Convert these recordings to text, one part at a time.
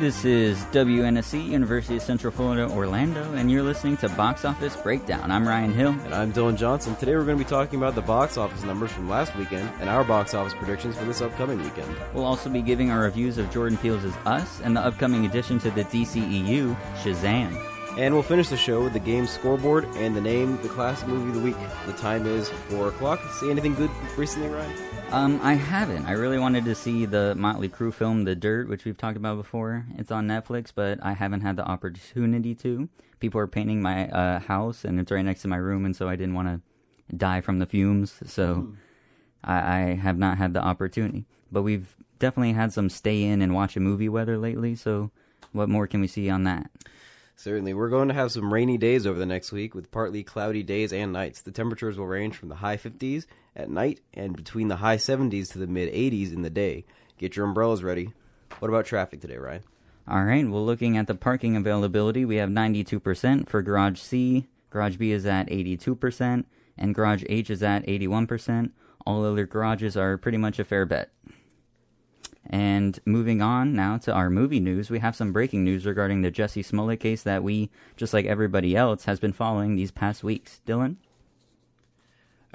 This is WNSC, University of Central Florida, Orlando, and you're listening to Box Office Breakdown. I'm Ryan Hill. And I'm Dylan Johnson. Today we're going to be talking about the box office numbers from last weekend and our box office predictions for this upcoming weekend. We'll also be giving our reviews of Jordan Peele's Us and the upcoming addition to the DCEU, Shazam. And we'll finish the show with the game scoreboard and the name, the classic movie of the week. The time is 4 o'clock. See anything good recently, Ryan? I haven't. I really wanted to see the Motley Crue film, The Dirt, which we've talked about before. It's on Netflix, but I haven't had the opportunity to. People are painting my house, and it's right next to my room, and so I didn't want to die from the fumes, so I have not had the opportunity. But we've definitely had some stay in and watch a movie weather lately, so what more can we see on that? Certainly. We're going to have some rainy days over the next week with partly cloudy days and nights. The temperatures will range from the high 50s at night and between the high 70s to the mid 80s in the day. Get your umbrellas ready. What about traffic today, Ryan? All right. Well, looking at the parking availability, we have 92% for Garage C. Garage B is at 82%, and Garage H is at 81%. All other garages are pretty much a fair bet. And moving on now to our movie news, we have some breaking news regarding the Jussie Smollett case that we, just like everybody else, has been following these past weeks. Dylan?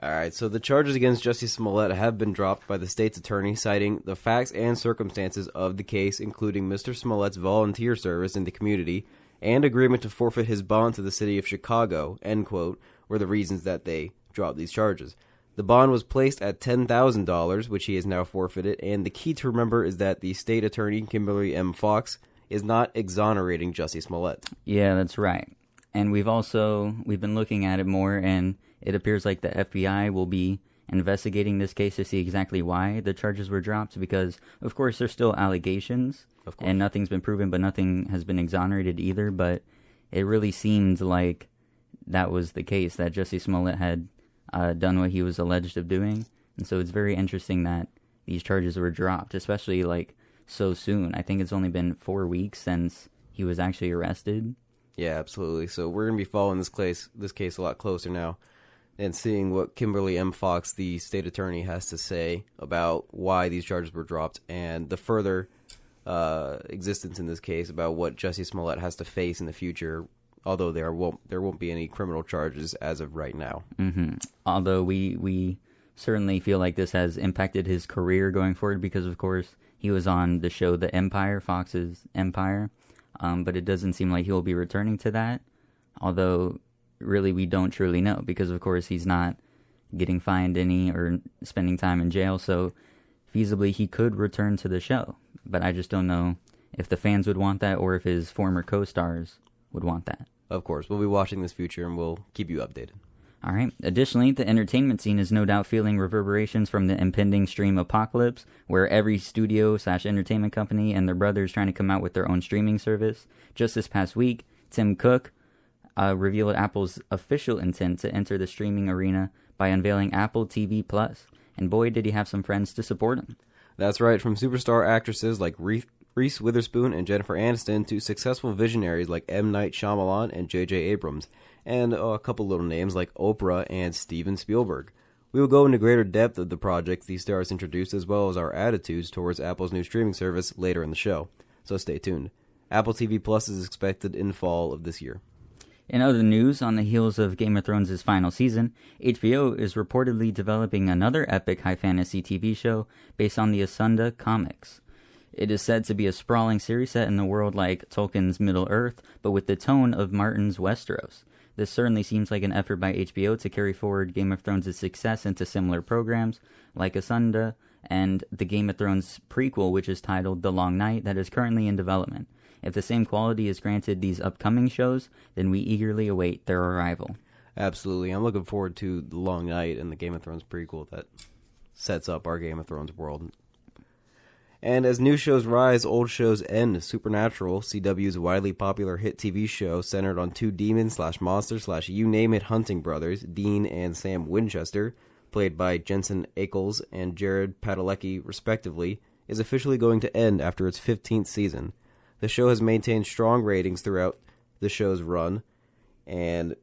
All right, so the charges against Jussie Smollett have been dropped by the state's attorney, citing the facts and circumstances of the case, including Mr. Smollett's volunteer service in the community and agreement to forfeit his bond to the city of Chicago, end quote, were the reasons that they dropped these charges. The bond was placed at $10,000, which he has now forfeited, and the key to remember is that the state attorney, Kimberly M. Fox, is not exonerating Jussie Smollett. Yeah, that's right. And we've been looking at it more, and it appears like the FBI will be investigating this case to see exactly why the charges were dropped, because, of course, there's still allegations, and nothing's been proven, but nothing has been exonerated either, but it really seemed like that was the case, that Jussie Smollett had done what he was alleged of doing, and so it's very interesting that these charges were dropped, especially like so soon. I think it's only been 4 weeks since he was actually arrested. Yeah, absolutely. So we're going to be following this case a lot closer now and seeing what Kimberly M. Fox, the state attorney, has to say about why these charges were dropped and the further existence in this case, about what Jussie Smollett has to face in the future, although there won't be any criminal charges as of right now. Mm-hmm. Although we certainly feel like this has impacted his career going forward because, of course, he was on the show The Empire, Fox's Empire, but it doesn't seem like he'll be returning to that, although really we don't truly know because, of course, he's not getting fined any or spending time in jail, so feasibly he could return to the show, but I just don't know if the fans would want that or if his former co-stars would want that. Of course, we'll be watching this future and we'll keep you updated. All right. Additionally, the entertainment scene is no doubt feeling reverberations from the impending stream apocalypse, where every studio/entertainment company and their brothers trying to come out with their own streaming service. Just this past week, Tim Cook revealed Apple's official intent to enter the streaming arena by unveiling Apple TV Plus, and boy, did he have some friends to support him. That's right, from superstar actresses like Reese Witherspoon and Jennifer Aniston to successful visionaries like M. Night Shyamalan and J.J. Abrams, and a couple little names like Oprah and Steven Spielberg. We will go into greater depth of the projects these stars introduced, as well as our attitudes towards Apple's new streaming service later in the show, so stay tuned. Apple TV Plus is expected in fall of this year. In other news, on the heels of Game of Thrones' final season, HBO is reportedly developing another epic high fantasy TV show based on the Asunda comics. It is said to be a sprawling series set in a world like Tolkien's Middle-earth, but with the tone of Martin's Westeros. This certainly seems like an effort by HBO to carry forward Game of Thrones' success into similar programs, like Asunda, and the Game of Thrones prequel, which is titled The Long Night, that is currently in development. If the same quality is granted these upcoming shows, then we eagerly await their arrival. Absolutely. I'm looking forward to The Long Night and the Game of Thrones prequel that sets up our Game of Thrones world. And as new shows rise, old shows end. Supernatural, CW's widely popular hit TV show centered on two demon/monster/you-name-it hunting brothers, Dean and Sam Winchester, played by Jensen Ackles and Jared Padalecki respectively, is officially going to end after its 15th season. The show has maintained strong ratings throughout the show's run, and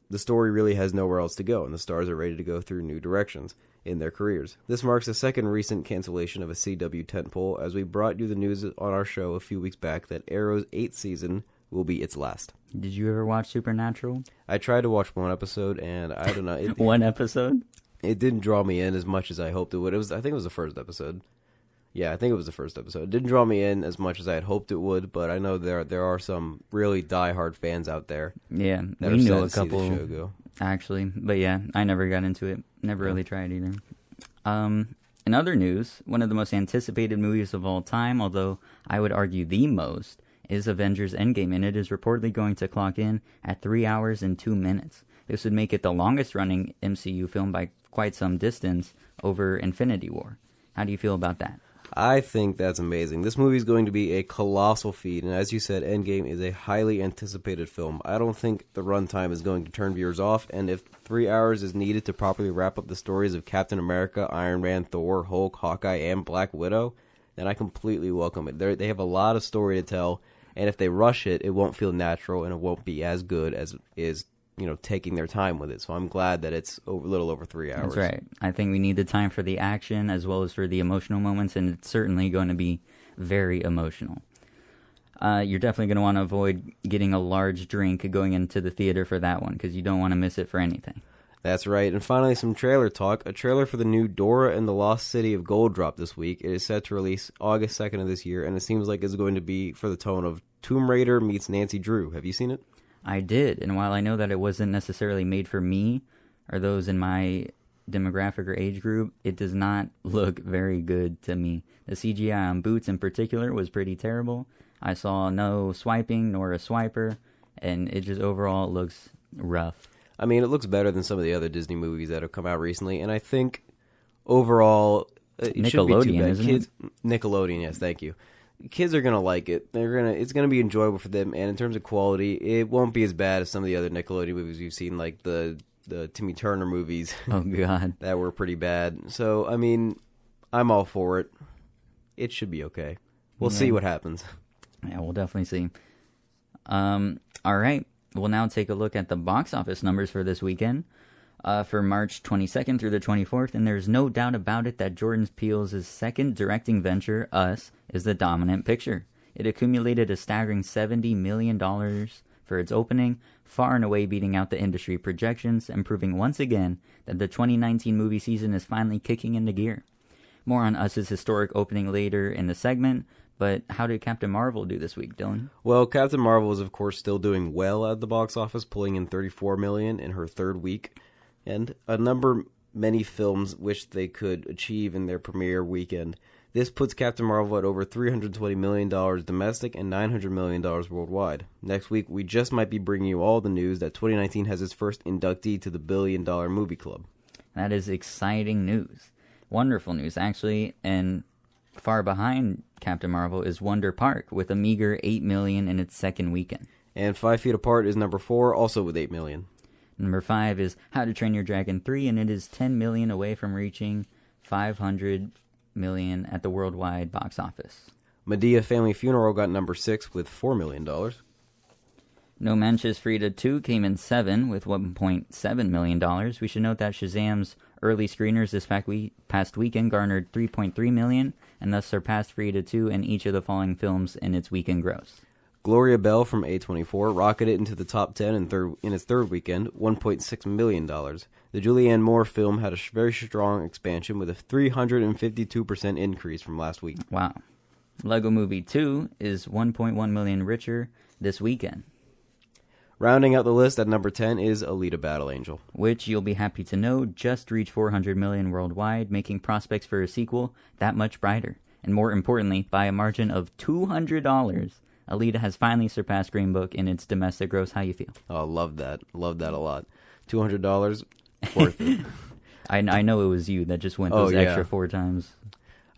the story really has nowhere else to go, and the stars are ready to go through new directions. in their careers. This marks the second recent cancellation of a CW tentpole, as we brought you the news on our show a few weeks back that Arrow's 8th season will be its last. Did you ever watch Supernatural? I tried to watch one episode, and I don't know. One episode? It didn't draw me in as much as I hoped it would. I think it was the first episode. Yeah, I think it was the first episode. It didn't draw me in as much as I had hoped it would, but I know there are some really diehard fans out there. Yeah, that we are knew sad a to see the couple show go. actually, but yeah, I never got into it. Never really tried either. In other news, one of the most anticipated movies of all time, although I would argue the most, is Avengers Endgame, and it is reportedly going to clock in at 3 hours and 2 minutes. This would make it the longest-running MCU film by quite some distance over Infinity War. How do you feel about that? I think that's amazing. This movie is going to be a colossal feat, and as you said, Endgame is a highly anticipated film. I don't think the runtime is going to turn viewers off, and if 3 hours is needed to properly wrap up the stories of Captain America, Iron Man, Thor, Hulk, Hawkeye, and Black Widow, then I completely welcome it. They have a lot of story to tell, and if they rush it, it won't feel natural, and it won't be as good as is taking their time with it. So I'm glad that it's a little over 3 hours. That's right. I think we need the time for the action as well as for the emotional moments, and it's certainly going to be very emotional. You're definitely going to want to avoid getting a large drink going into the theater for that one, because you don't want to miss it for anything. That's right. And finally, some trailer talk. A trailer for the new Dora and the Lost City of Gold dropped this week. It is set to release August 2nd of this year, and it seems like it's going to be for the tone of Tomb Raider meets Nancy Drew. Have you seen it? I did, and while I know that it wasn't necessarily made for me or those in my demographic or age group, it does not look very good to me. The CGI on Boots in particular was pretty terrible. I saw no swiping nor a swiper, and it just overall looks rough. I mean, it looks better than some of the other Disney movies that have come out recently, and I think overall it shouldn't be too bad. Isn't it? Nickelodeon, yes, thank you. Kids are gonna like it. It's gonna be enjoyable for them, and in terms of quality, it won't be as bad as some of the other Nickelodeon movies we've seen, like the Timmy Turner movies. Oh God, that were pretty bad. So I mean, I'm all for it. It should be okay. We'll see what happens. Yeah, we'll definitely see. All right, we'll now take a look at the box office numbers for this weekend. For March 22nd through the 24th, and there's no doubt about it that Jordan Peele's second directing venture, Us, is the dominant picture. It accumulated a staggering $70 million for its opening, far and away beating out the industry projections and proving once again that the 2019 movie season is finally kicking into gear. More on Us's historic opening later in the segment, but how did Captain Marvel do this week, Dylan? Well, Captain Marvel is, of course, still doing well at the box office, pulling in $34 million in her third week. And many films wish they could achieve in their premiere weekend. This puts Captain Marvel at over $320 million domestic and $900 million worldwide. Next week, we just might be bringing you all the news that 2019 has its first inductee to the $1 billion movie club. That is exciting news. Wonderful news, actually. And far behind Captain Marvel is Wonder Park with a meager $8 million in its second weekend. And 5 Feet Apart is number 4, also with $8 million. Number 5 is How to Train Your Dragon 3, and it is $10 million away from reaching $500 million at the worldwide box office. Medea Family Funeral got number 6 with $4 million. No Manches Frida 2 came in 7 with $1.7 million. We should note that Shazam's early screeners this past weekend garnered $3.3 million, and thus surpassed Frida 2 in each of the following films in its weekend gross. Gloria Bell from A24 rocketed into the top 10 in its third weekend, $1.6 million. The Julianne Moore film had a very strong expansion with a 352% increase from last week. Wow. Lego Movie 2 is $1.1 million richer this weekend. Rounding out the list at number 10 is Alita Battle Angel, which you'll be happy to know just reached $400 million worldwide, making prospects for a sequel that much brighter. And more importantly, by a margin of $200, Alita has finally surpassed Green Book in its domestic gross. How you feel? Oh, love that. Love that a lot. $200, worth it. I know it was you that just went those extra 4 times.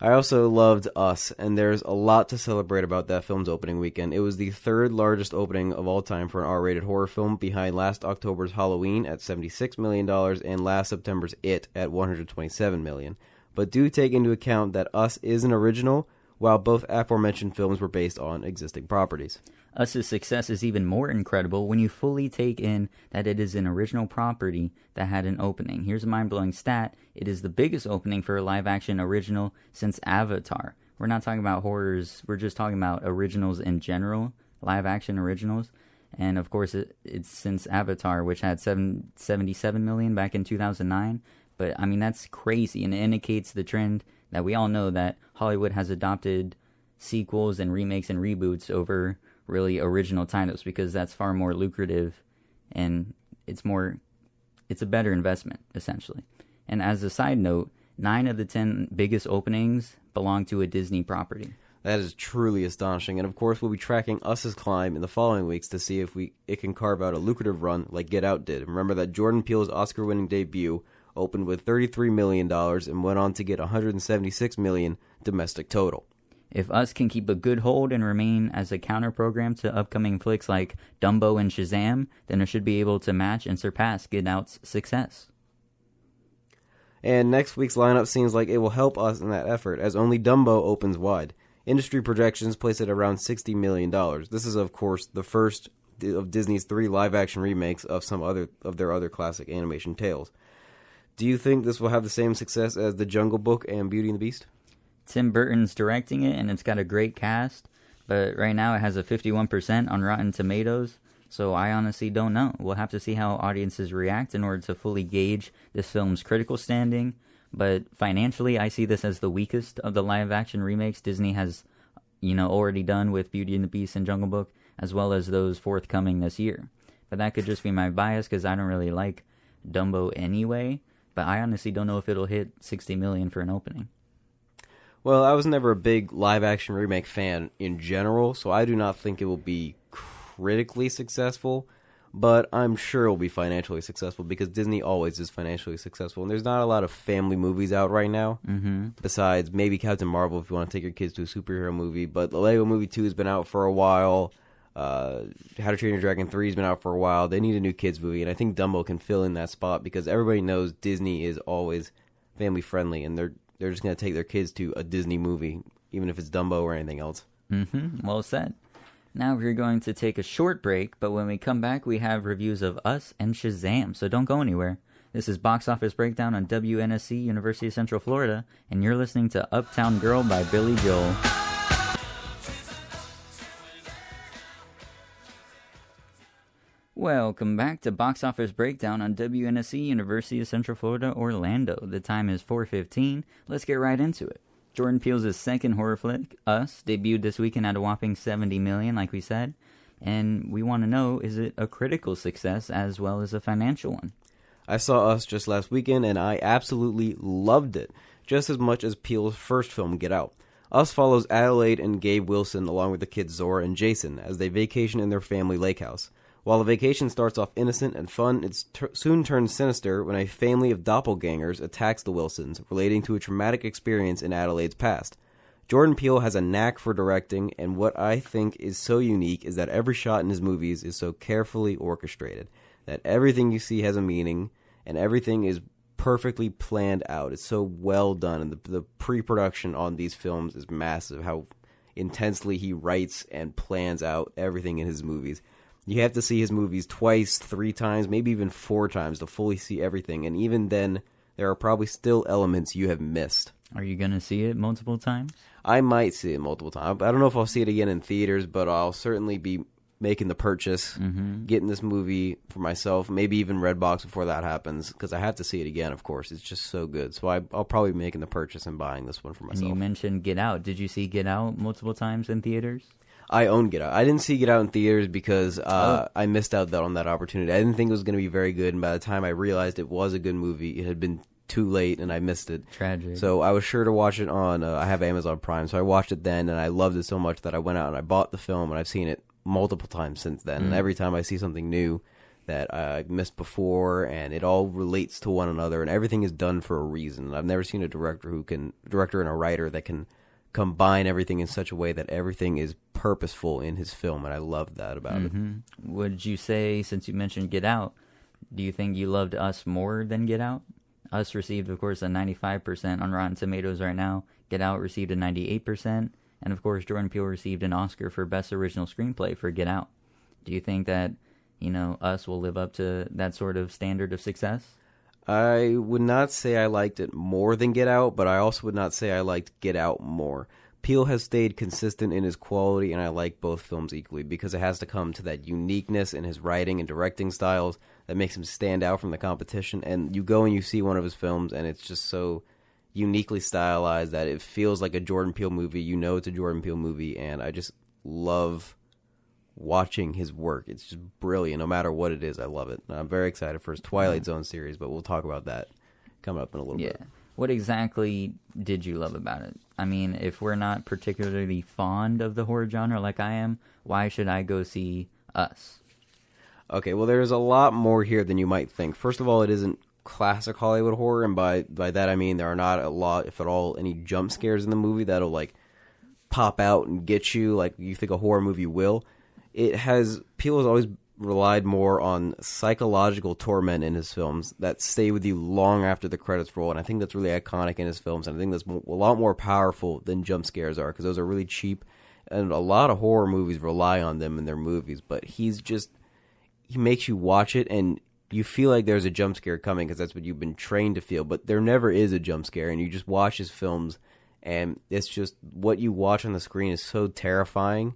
I also loved Us, and there's a lot to celebrate about that film's opening weekend. It was the third largest opening of all time for an R-rated horror film, behind last October's Halloween at $76 million and last September's It at $127 million. But do take into account that Us is an original, while both aforementioned films were based on existing properties. Us's success is even more incredible when you fully take in that it is an original property that had an opening. Here's a mind-blowing stat. It is the biggest opening for a live-action original since Avatar. We're not talking about horrors. We're just talking about originals in general, live-action originals. And, of course, it's since Avatar, which had 77 million back in 2009. But, I mean, that's crazy, and it indicates the trend that we all know that Hollywood has adopted sequels and remakes and reboots over really original titles because that's far more lucrative and it's a better investment, essentially. And as a side note, 9 of the 10 biggest openings belong to a Disney property. That is truly astonishing, and of course we'll be tracking Us's climb in the following weeks to see if it can carve out a lucrative run like Get Out did. Remember that Jordan Peele's Oscar-winning debut opened with $33 million and went on to get $176 million domestic total. If Us can keep a good hold and remain as a counter-program to upcoming flicks like Dumbo and Shazam, then it should be able to match and surpass Get Out's success. And next week's lineup seems like it will help Us in that effort, as only Dumbo opens wide. Industry projections place it around $60 million. This is, of course, the first of Disney's 3 live-action remakes of their other classic animation tales. Do you think this will have the same success as The Jungle Book and Beauty and the Beast? Tim Burton's directing it, and it's got a great cast, but right now it has a 51% on Rotten Tomatoes, so I honestly don't know. We'll have to see how audiences react in order to fully gauge this film's critical standing, but financially I see this as the weakest of the live-action remakes Disney has, already done with Beauty and the Beast and Jungle Book, as well as those forthcoming this year. But that could just be my bias, because I don't really like Dumbo anyway, but I honestly don't know if it'll hit $60 million for an opening. Well, I was never a big live-action remake fan in general, so I do not think it will be critically successful, but I'm sure it will be financially successful because Disney always is financially successful, and there's not a lot of family movies out right now, besides maybe Captain Marvel if you want to take your kids to a superhero movie, but the Lego Movie 2 has been out for a while, How to Train Your Dragon 3 has been out for a while. They need a new kids movie, and I think Dumbo can fill in that spot because everybody knows Disney is always family-friendly, and they're just going to take their kids to a Disney movie, even if it's Dumbo or anything else. Well said. Now we're going to take a short break, but when we come back, we have reviews of Us and Shazam, so don't go anywhere. This is Box Office Breakdown on WNSC, University of Central Florida, and you're listening to Uptown Girl by Billy Joel. Welcome back to Box Office Breakdown on WNSC, University of Central Florida, Orlando. The time is 4:15. Let's get right into it. Jordan Peele's second horror flick, Us, debuted this weekend at a whopping $70 million, like we said. And we want to know, is it a critical success as well as a financial one? I saw Us just last weekend, and I absolutely loved it, just as much as Peele's first film, Get Out. Us follows Adelaide and Gabe Wilson along with the kids Zora and Jason as they vacation in their family lake house. While the vacation starts off innocent and fun, it soon turns sinister when a family of doppelgangers attacks the Wilsons, relating to a traumatic experience in Adelaide's past. Jordan Peele has a knack for directing, and what I think is so unique is that every shot in his movies is so carefully orchestrated, that everything you see has a meaning, and everything is perfectly planned out. It's so well done, and the pre-production on these films is massive, how intensely he writes and plans out everything in his movies. You have to see his movies twice, 3 times, maybe even 4 times to fully see everything. And even then, there are probably still elements you have missed. Are you going to see it multiple times? I might see it multiple times. I don't know if I'll see it again in theaters, but I'll certainly be making the purchase, getting this movie for myself, maybe even Redbox before that happens, because I have to see it again, of course. It's just so good. So I'll probably be making the purchase and buying this one for myself. And you mentioned Get Out. Did you see Get Out multiple times in theaters? I own Get Out. I didn't see Get Out in theaters because I missed out on that opportunity. I didn't think it was going to be very good, and by the time I realized it was a good movie, it had been too late, and I missed it. Tragic. So I was sure to watch it on, I have Amazon Prime, so I watched it then, and I loved it so much that I went out and I bought the film, and I've seen it multiple times since then. And every time I see something new that I missed before, and it all relates to one another, and everything is done for a reason. I've never seen a director and a writer that can combine everything in such a way that everything is purposeful in his film, and I love that about it. Would you say, since you mentioned Get Out, do you think you loved Us more than Get Out? Us received, of course, a 95% on Rotten Tomatoes right now. Get Out received a 98%. And of course, Jordan Peele received an Oscar for Best Original Screenplay for Get Out. Do you think that, Us will live up to that sort of standard of success? I would not say I liked it more than Get Out, but I also would not say I liked Get Out more. Peele has stayed consistent in his quality, and I like both films equally because it has to come to that uniqueness in his writing and directing styles that makes him stand out from the competition. And you go and you see one of his films, and it's just so uniquely stylized that it feels like a Jordan Peele movie. You know it's a Jordan Peele movie, and I just love watching his work. It's just brilliant. No matter what it is, I love it. And I'm very excited for his Twilight Zone series, but we'll talk about that coming up in a little bit. What exactly did you love about it? I mean, if we're not particularly fond of the horror genre like I am, why should I go see Us? Okay, well, there's a lot more here than you might think. First of all, it isn't classic Hollywood horror, and by that I mean there are not a lot, if at all, any jump scares in the movie that'll, like, pop out and get you like you think a horror movie will. Peele has always relied more on psychological torment in his films that stay with you long after the credits roll, and I think that's really iconic in his films, and I think that's a lot more powerful than jump scares are, because those are really cheap, and a lot of horror movies rely on them in their movies, but he makes you watch it, and you feel like there's a jump scare coming, because that's what you've been trained to feel, but there never is a jump scare, and you just watch his films, and it's just, what you watch on the screen is so terrifying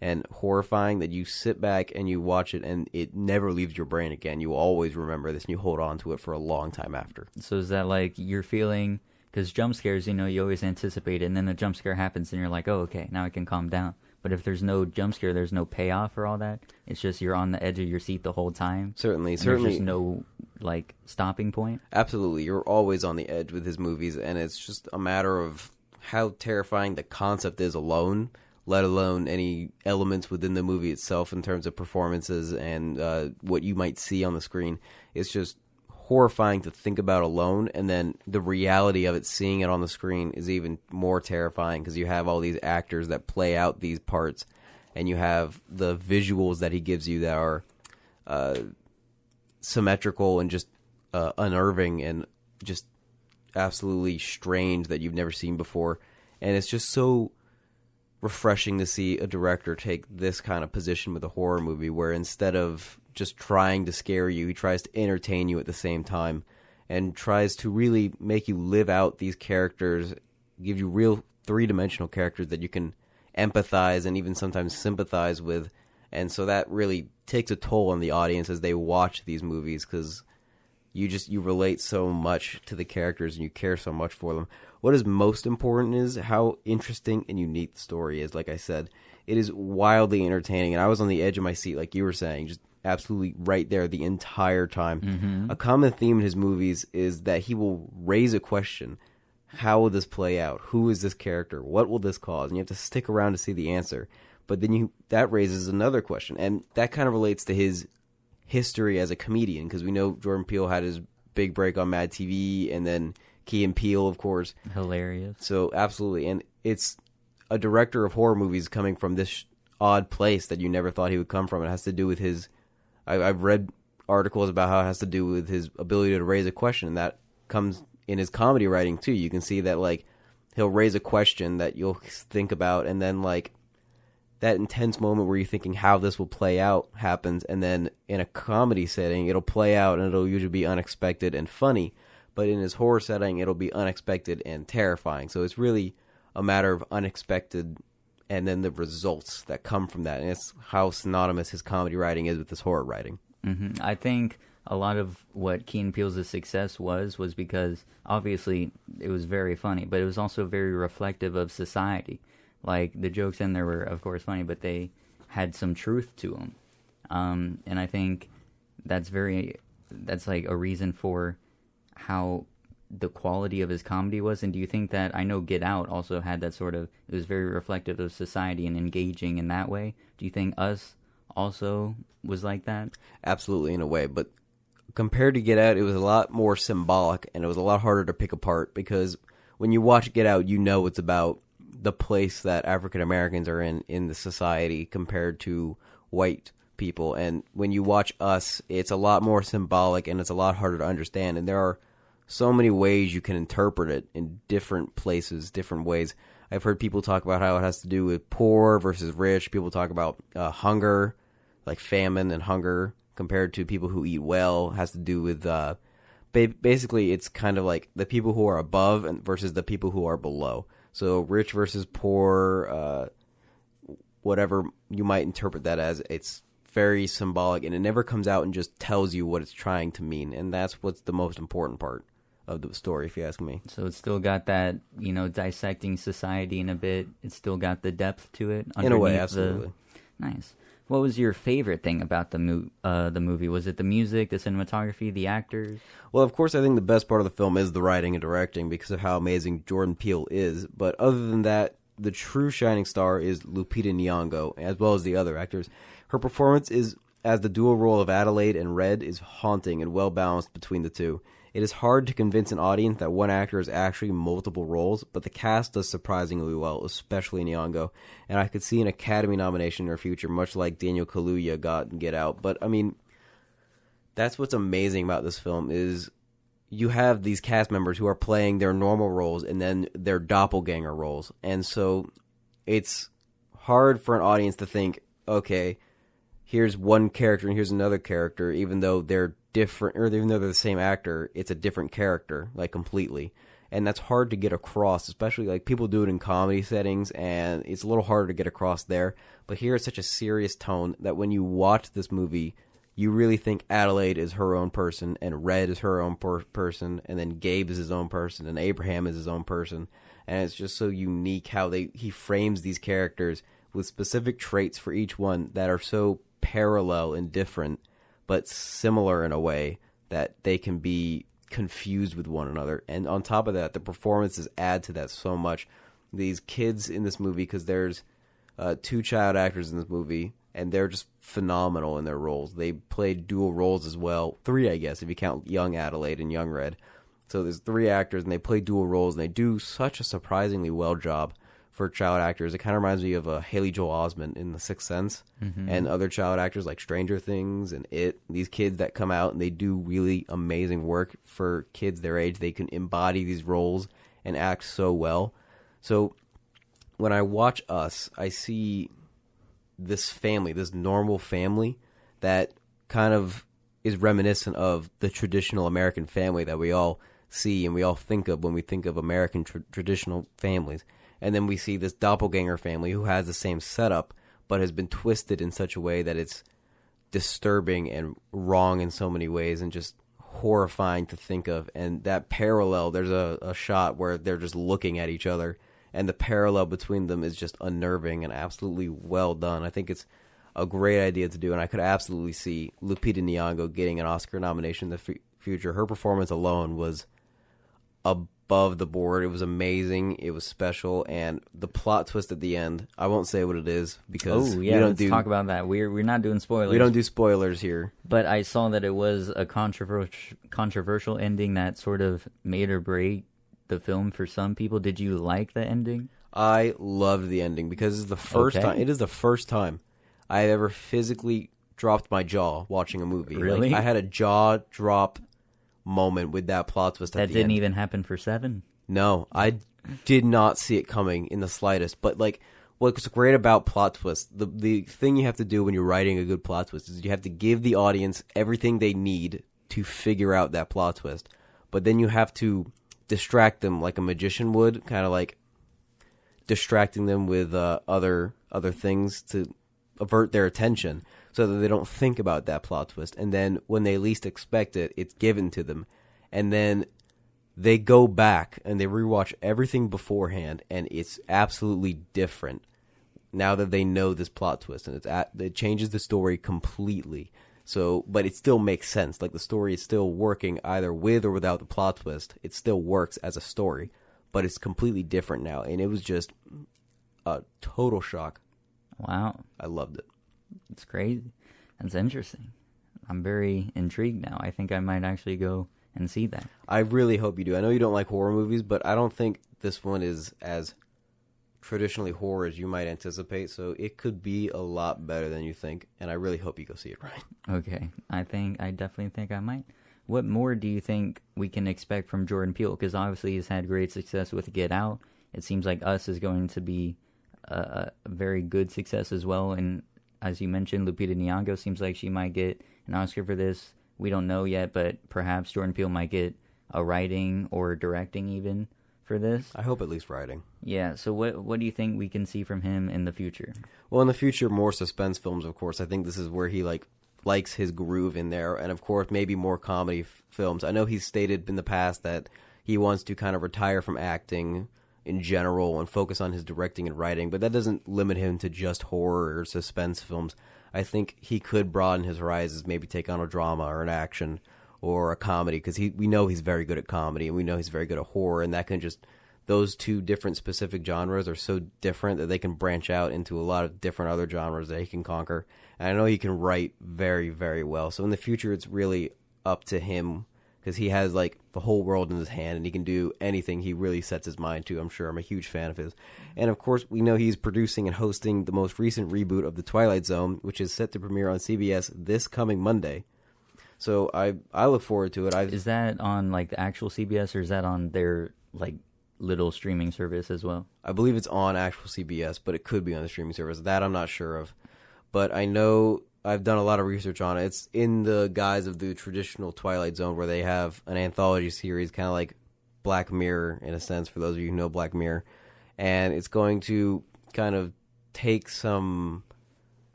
and horrifying that you sit back and you watch it and it never leaves your brain again. You always remember this and you hold on to it for a long time after. So is that like you're feeling, because jump scares, you always anticipate it, and then the jump scare happens and you're like, oh, okay, now I can calm down. But if there's no jump scare, there's no payoff for all that. It's just you're on the edge of your seat the whole time. Certainly. There's just no like stopping point. Absolutely. You're always on the edge with his movies, and it's just a matter of how terrifying the concept is alone, let alone any elements within the movie itself in terms of performances and what you might see on the screen. It's just horrifying to think about alone, and then the reality of it, seeing it on the screen, is even more terrifying because you have all these actors that play out these parts, and you have the visuals that he gives you that are symmetrical and just unnerving and just absolutely strange that you've never seen before. And it's just so refreshing to see a director take this kind of position with a horror movie, where instead of just trying to scare you, he tries to entertain you at the same time and tries to really make you live out these characters, give you real three-dimensional characters that you can empathize and even sometimes sympathize with. And so that really takes a toll on the audience as they watch these movies, because you relate so much to the characters and you care so much for them. What is most important is how interesting and unique the story is. Like I said, it is wildly entertaining, and I was on the edge of my seat, like you were saying, just absolutely right there the entire time. Mm-hmm. A common theme in his movies is that he will raise a question. How will this play out? Who is this character? What will this cause? And you have to stick around to see the answer. But then that raises another question, and that kind of relates to his history as a comedian, because we know Jordan Peele had his big break on Mad TV, and then Key and Peele, of course. Hilarious. So, absolutely. And it's a director of horror movies coming from this odd place that you never thought he would come from. It has to do with his... I've read articles about how it has to do with his ability to raise a question, and that comes in his comedy writing, too. You can see that, like, he'll raise a question that you'll think about, and then, like, that intense moment where you're thinking how this will play out happens, and then in a comedy setting, it'll play out, and it'll usually be unexpected and funny. But in his horror setting, it'll be unexpected and terrifying. So it's really a matter of unexpected and then the results that come from that. And it's how synonymous his comedy writing is with his horror writing. Mm-hmm. I think a lot of what Key and Peele's success was because obviously it was very funny, but it was also very reflective of society. Like, the jokes in there were, of course, funny, but they had some truth to them. And I think that's like a reason for how the quality of his comedy was. And do you think that, I know Get Out also had that sort of, it was very reflective of society and engaging in that way. Do you think Us also was like that? Absolutely, in a way. But compared to Get Out, it was a lot more symbolic, and it was a lot harder to pick apart, because when you watch Get Out, you know it's about the place that African Americans are in the society compared to white people. And when you watch Us, it's a lot more symbolic and it's a lot harder to understand. And there are so many ways you can interpret it in different places, different ways. I've heard people talk about how it has to do with poor versus rich. People talk about hunger, like famine and hunger, compared to people who eat well. It has to do with basically it's kind of like the people who are above and versus the people who are below. So rich versus poor, whatever you might interpret that as, it's very symbolic, and it never comes out and just tells you what it's trying to mean, and that's what's the most important part of the story, if you ask me. So it's still got that, dissecting society in a bit. It's still got the depth to it. In a way, absolutely. Nice. What was your favorite thing about the movie? Was it the music, the cinematography, the actors? Well, of course, I think the best part of the film is the writing and directing because of how amazing Jordan Peele is. But other than that, the true shining star is Lupita Nyong'o, as well as the other actors. Her performance is, as the dual role of Adelaide and Red, is haunting and well-balanced between the two. It is hard to convince an audience that one actor is actually multiple roles, but the cast does surprisingly well, especially Nyong'o. And I could see an Academy nomination in her future, much like Daniel Kaluuya got in Get Out. But, I mean, that's what's amazing about this film is you have these cast members who are playing their normal roles and then their doppelganger roles. And so it's hard for an audience to think, okay, here's one character and here's another character, even though they're different, or even though they're the same actor, it's a different character, like completely. And that's hard to get across, especially like people do it in comedy settings, and it's a little harder to get across there. But here it's such a serious tone that when you watch this movie, you really think Adelaide is her own person, and Red is her own person, and then Gabe is his own person, and Abraham is his own person. And it's just so unique how he frames these characters with specific traits for each one that are so parallel and different, but similar in a way that they can be confused with one another. And on top of that, the performances add to that so much. These kids in this movie, because there's 2 child actors in this movie, and they're just phenomenal in their roles. They played dual roles as well. 3, I guess, if you count young Adelaide and young Red. So there's 3 actors, and they play dual roles, and they do such a surprisingly well job for child actors. It kind of reminds me of Haley Joel Osment in The Sixth Sense, and other child actors like Stranger Things and It. These kids that come out and they do really amazing work for kids their age. They can embody these roles and act so well. So when I watch Us, I see this family, this normal family that kind of is reminiscent of the traditional American family that we all see and we all think of when we think of American traditional families. And then we see this doppelganger family who has the same setup, but has been twisted in such a way that it's disturbing and wrong in so many ways and just horrifying to think of. And that parallel, there's a shot where they're just looking at each other, and the parallel between them is just unnerving and absolutely well done. I think it's a great idea to do, and I could absolutely see Lupita Nyong'o getting an Oscar nomination in the future. Her performance alone was above the board. It was amazing. It was special, and the plot twist at the end, I won't say what it is because let's talk about that. We're not doing spoilers. We don't do spoilers here. But I saw that it was a controversial ending that sort of made or break the film for some people. Did you like the ending? I loved the ending because it's the first time. It is the first time I ever physically dropped my jaw watching a movie. Really? Like, I had a jaw drop moment with that plot twist at the end. That didn't even happen for 7? No, I did not see it coming in the slightest. But like, what's great about plot twists, the thing you have to do when you're writing a good plot twist is you have to give the audience everything they need to figure out that plot twist. But then you have to distract them like a magician would, kind of like distracting them with other things to avert their attention so that they don't think about that plot twist. And then when they least expect it, it's given to them. And then they go back and they rewatch everything beforehand, and it's absolutely different now that they know this plot twist. And it changes the story completely. So, but it still makes sense. Like, the story is still working either with or without the plot twist. It still works as a story, but it's completely different now. And it was just a total shock. Wow. I loved it. It's crazy. That's interesting. I'm very intrigued now. I think I might actually go and see that. I really hope you do. I know you don't like horror movies, but I don't think this one is as traditionally horror as you might anticipate, so it could be a lot better than you think, and I really hope you go see it, Ryan. Okay. I definitely think I might. What more do you think we can expect from Jordan Peele? Because obviously he's had great success with Get Out. It seems like Us is going to be a very good success as well. And as you mentioned, Lupita Nyong'o seems like she might get an Oscar for this. We don't know yet, but perhaps Jordan Peele might get a writing or directing even for this. I hope at least writing. Yeah, so what do you think we can see from him in the future? Well, in the future, more suspense films, of course. I think this is where he likes his groove in there, and of course, maybe more comedy films. I know he's stated in the past that he wants to kind of retire from acting in general and focus on his directing and writing, but that doesn't limit him to just horror or suspense films. I think he could broaden his horizons, maybe take on a drama or an action or a comedy, because we know he's very good at comedy and we know he's very good at horror, and that can just, those two different specific genres are so different that they can branch out into a lot of different other genres that he can conquer. And I know he can write very, very well. So in the future, it's really up to him, because he has like the whole world in his hand and he can do anything he really sets his mind to. I'm sure. I'm a huge fan of his. And of course, we know he's producing and hosting the most recent reboot of The Twilight Zone, which is set to premiere on CBS this coming Monday. So I look forward to it. Is that on like the actual CBS, or is that on their like little streaming service as well? I believe it's on actual CBS, but it could be on the streaming service. That I'm not sure of. But I know I've done a lot of research on it. It's in the guise of the traditional Twilight Zone, where they have an anthology series, kind of like Black Mirror in a sense, for those of you who know Black Mirror. And it's going to kind of take some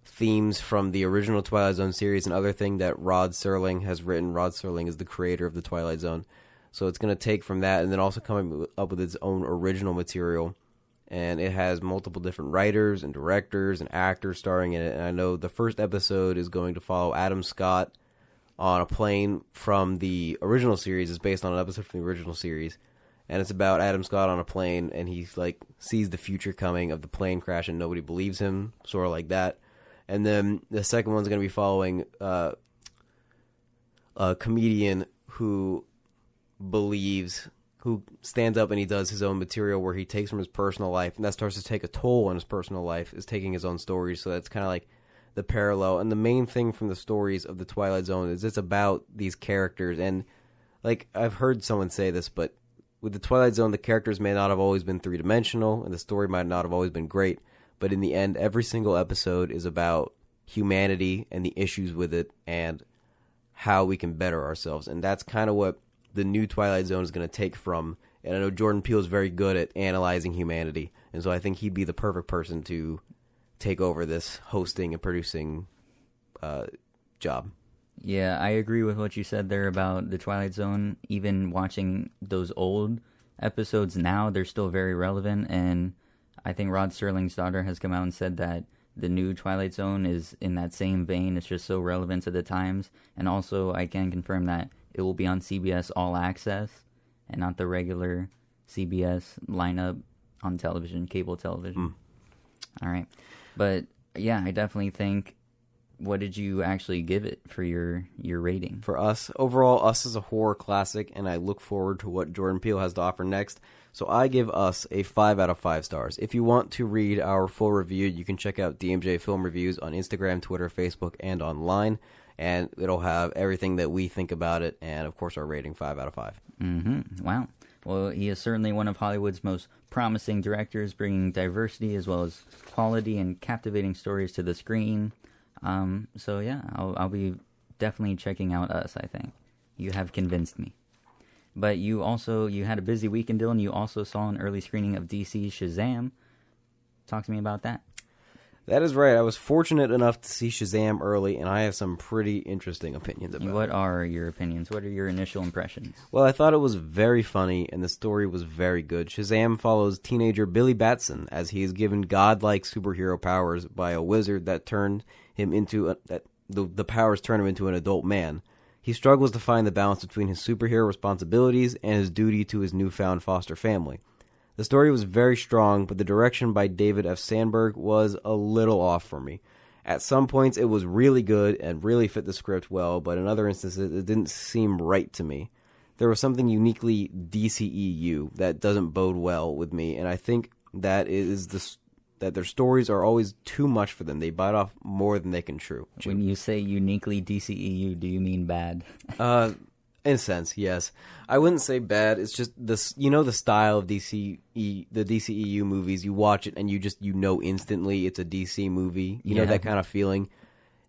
themes from the original Twilight Zone series. And other thing that Rod Serling has written. Rod Serling is the creator of the Twilight Zone. So it's going to take from that and then also come up with its own original material. And it has multiple different writers and directors and actors starring in it. And I know the first episode is going to follow Adam Scott on a plane from the original series. It's based on an episode from the original series. And it's about Adam Scott on a plane, and he like sees the future coming of the plane crash and nobody believes him, sort of like that. And then the second one's going to be following a comedian who stands up and he does his own material where he takes from his personal life, and that starts to take a toll on his personal life, is taking his own stories. So that's kind of like the parallel. And the main thing from the stories of the Twilight Zone is it's about these characters. And like I've heard someone say this, but with the Twilight Zone, the characters may not have always been three-dimensional, and the story might not have always been great. But in the end, every single episode is about humanity and the issues with it and how we can better ourselves. And that's kind of what the new Twilight Zone is going to take from. And I know Jordan Peele is very good at analyzing humanity. And so I think he'd be the perfect person to take over this hosting and producing job. Yeah, I agree with what you said there about the Twilight Zone. Even watching those old episodes now, they're still very relevant. And I think Rod Serling's daughter has come out and said that the new Twilight Zone is in that same vein. It's just so relevant to the times. And also, I can confirm that it will be on CBS All Access and not the regular CBS lineup on television, cable television. All right. But, yeah, I definitely think... What did you actually give it for your rating? For Us, overall, Us is a horror classic, and I look forward to what Jordan Peele has to offer next. So I give Us a 5 out of 5 stars. If you want to read our full review, you can check out DMJ Film Reviews on Instagram, Twitter, Facebook, and online. And it'll have everything that we think about it, and of course our rating, 5 out of 5. Wow. Well, he is certainly one of Hollywood's most promising directors, bringing diversity as well as quality and captivating stories to the screen. So yeah, I'll be definitely checking out Us, I think. You have convinced me. But you had a busy weekend, Dylan. You also saw an early screening of DC's Shazam. Talk to me about that. That is right. I was fortunate enough to see Shazam early, and I have some pretty interesting opinions about it. What are your opinions? What are your initial impressions? Well, I thought it was very funny, and the story was very good. Shazam follows teenager Billy Batson as he is given godlike superhero powers by a wizard that turned him into the powers turn him into an adult man. He struggles to find the balance between his superhero responsibilities and his duty to his newfound foster family. The story was very strong, but the direction by David F. Sandberg was a little off for me. At some points, it was really good and really fit the script well, but in other instances, it didn't seem right to me. There was something uniquely DCEU that doesn't bode well with me, and I think that that their stories are always too much for them. They bite off more than they can chew. When you say uniquely DCEU, do you mean bad? In a sense, yes. I wouldn't say bad. It's just this, the style of the DCEU movies. You watch it and you know instantly it's a DC movie. You know that kind of feeling.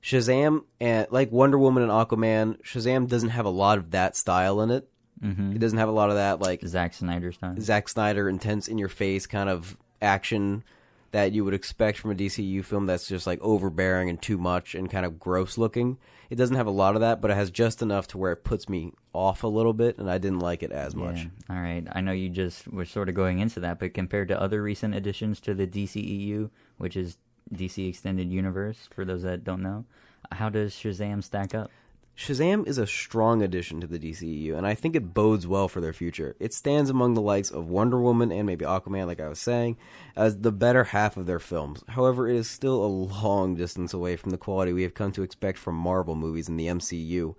Shazam and like Wonder Woman and Aquaman, Shazam doesn't have a lot of that style in it. Mm-hmm. It doesn't have a lot of that like Zack Snyder style. Zack Snyder intense in your face kind of action that you would expect from a DCU film that's just like overbearing and too much and kind of gross looking. It doesn't have a lot of that, but it has just enough to where it puts me off a little bit, and I didn't like it as much. All right. I know you just were sort of going into that, but compared to other recent additions to the DCEU, which is DC Extended Universe, for those that don't know, how does Shazam stack up? Shazam is a strong addition to the DCEU, and I think it bodes well for their future. It stands among the likes of Wonder Woman and maybe Aquaman, like I was saying, as the better half of their films. However, it is still a long distance away from the quality we have come to expect from Marvel movies in the MCU.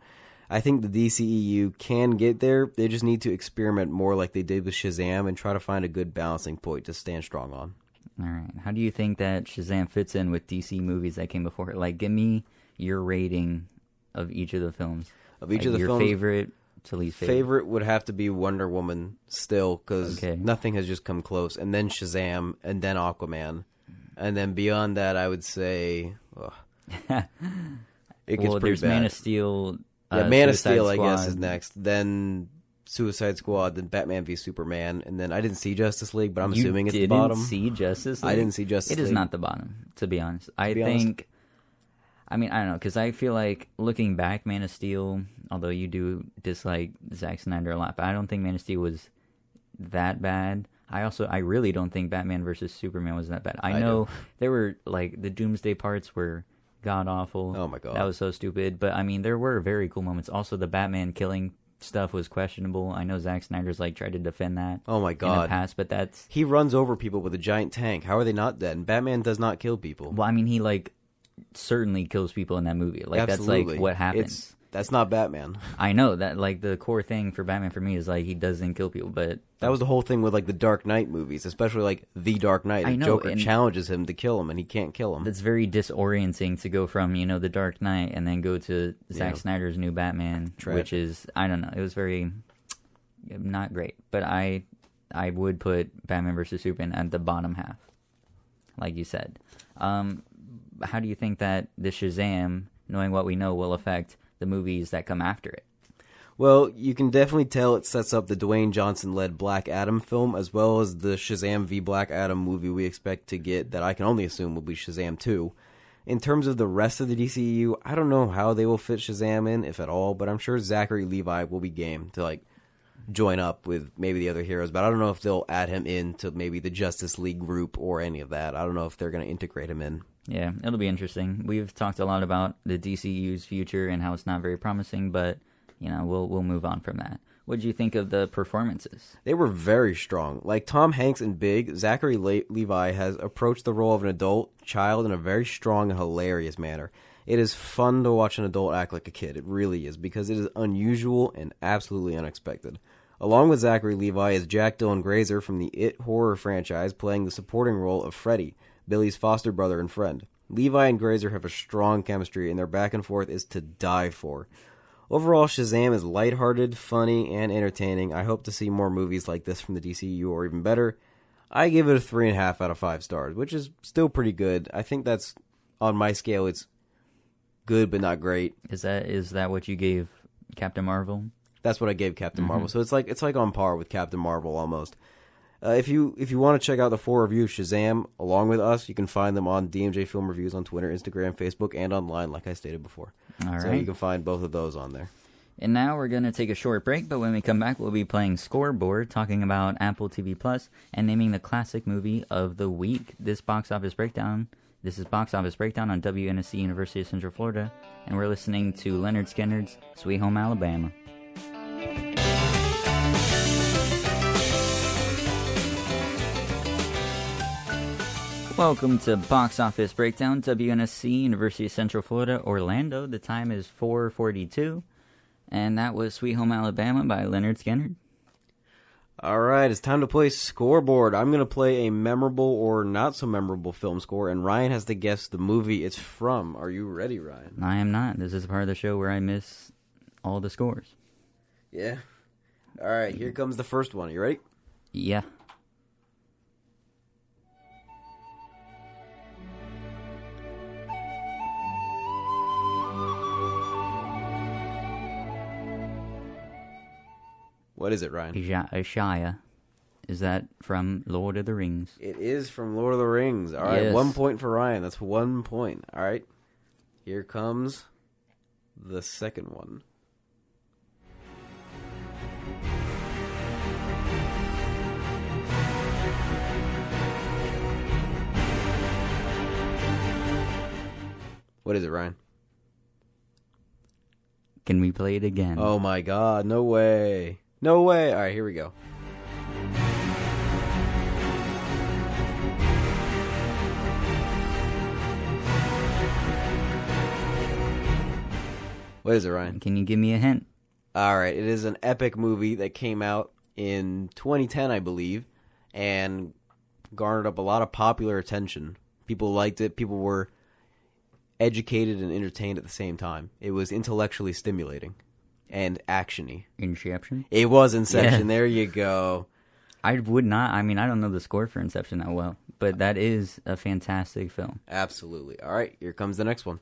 I think the DCEU can get there. They just need to experiment more like they did with Shazam and try to find a good balancing point to stand strong on. All right. How do you think that Shazam fits in with DC movies that came before it? Like, give me your rating of each of the films. Of each of the your films, favorite to least favorite. Favorite would have to be Wonder Woman still, because nothing has just come close. And then Shazam, and then Aquaman. And then beyond that, I would say... it gets pretty bad. Man of Steel... Man of Steel, I guess, is next. Then Suicide Squad, then Batman v Superman, and then I didn't see Justice League, but I'm assuming it's the bottom. You didn't see Justice League? I didn't see Justice League. It is not the bottom, to be honest. I think... I mean, I don't know, because I feel like looking back, Man of Steel, although you do dislike Zack Snyder a lot, but I don't think Man of Steel was that bad. I really don't think Batman versus Superman was that bad. I know there were, like, the Doomsday parts were god-awful. Oh, my God. That was so stupid. But, I mean, there were very cool moments. Also, the Batman killing stuff was questionable. I know Zack Snyder's, like, tried to defend that. Oh, my God. In the past, but that's... He runs over people with a giant tank. How are they not dead? And Batman does not kill people. Well, I mean, he, like... certainly kills people in that movie. Like, absolutely. That's like what happens. That's not Batman. I know that, like, the core thing for Batman for me is like he doesn't kill people, but that was the whole thing with like the Dark Knight movies, especially like The Dark Knight. The Joker challenges him to kill him and he can't kill him. That's very disorienting to go from, The Dark Knight and then go to Zack Snyder's new Batman, which is, I don't know, it was very not great. But I would put Batman versus Superman at the bottom half, like you said. How do you think that the Shazam, knowing what we know, will affect the movies that come after it? Well, you can definitely tell it sets up the Dwayne Johnson-led Black Adam film, as well as the Shazam v. Black Adam movie we expect to get, that I can only assume will be Shazam 2. In terms of the rest of the DCEU, I don't know how they will fit Shazam in, if at all, but I'm sure Zachary Levi will be game to, like, join up with maybe the other heroes, but I don't know if they'll add him into maybe the Justice League group or any of that. I don't know if they're going to integrate him in. Yeah, it'll be interesting. We've talked a lot about the DCU's future and how it's not very promising, but we'll move on from that. What did you think of the performances? They were very strong. Like Tom Hanks in Big, Zachary Levi has approached the role of an adult child in a very strong and hilarious manner. It is fun to watch an adult act like a kid. It really is, because it is unusual and absolutely unexpected. Along with Zachary Levi is Jack Dylan Grazer from the It horror franchise, playing the supporting role of Freddy, Billy's foster brother and friend. Levi and Grazer have a strong chemistry, and their back and forth is to die for. Overall, Shazam is lighthearted, funny, and entertaining. I hope to see more movies like this from the DCU, or even better. I give it a 3.5 out of 5 stars, which is still pretty good. I think that's, on my scale, it's good but not great. Is that what you gave Captain Marvel? That's what I gave Captain Marvel. So it's like on par with Captain Marvel almost. If you want to check out the 4 reviews of Shazam along with us, you can find them on DMJ Film Reviews on Twitter, Instagram, Facebook, and online, like I stated before. All right. So you can find both of those on there. And now we're going to take a short break, but when we come back, we'll be playing Scoreboard, talking about Apple TV Plus, and naming the classic movie of the week. This is Box Office Breakdown on WNSC University of Central Florida, and we're listening to Leonard Skinner's Sweet Home Alabama. Welcome to Box Office Breakdown, WNSC, University of Central Florida, Orlando. The time is 4:42, and that was Sweet Home Alabama by Leonard Skinner. All right, it's time to play Scoreboard. I'm going to play a memorable or not so memorable film score, and Ryan has to guess the movie it's from. Are you ready, Ryan? I am not. This is a part of the show where I miss all the scores. Yeah. All right, here comes the first one. You ready? Yeah. What is it, Ryan? Shia. Is that from Lord of the Rings? It is from Lord of the Rings. All right, Yes. 1 point for Ryan. That's 1 point. All right. Here comes the second one. What is it, Ryan? Can we play it again? Oh my god, no way. No way. All right, here we go. What is it, Ryan? Can you give me a hint? All right, it is an epic movie that came out in 2010, I believe, and garnered up a lot of popular attention. People liked it. People were educated and entertained at the same time. It was intellectually stimulating and action-y. Inception? It was Inception. Yeah. There you go. I would not. I mean, I don't know the score for Inception that well, but that is a fantastic film. Absolutely. All right, here comes the next one.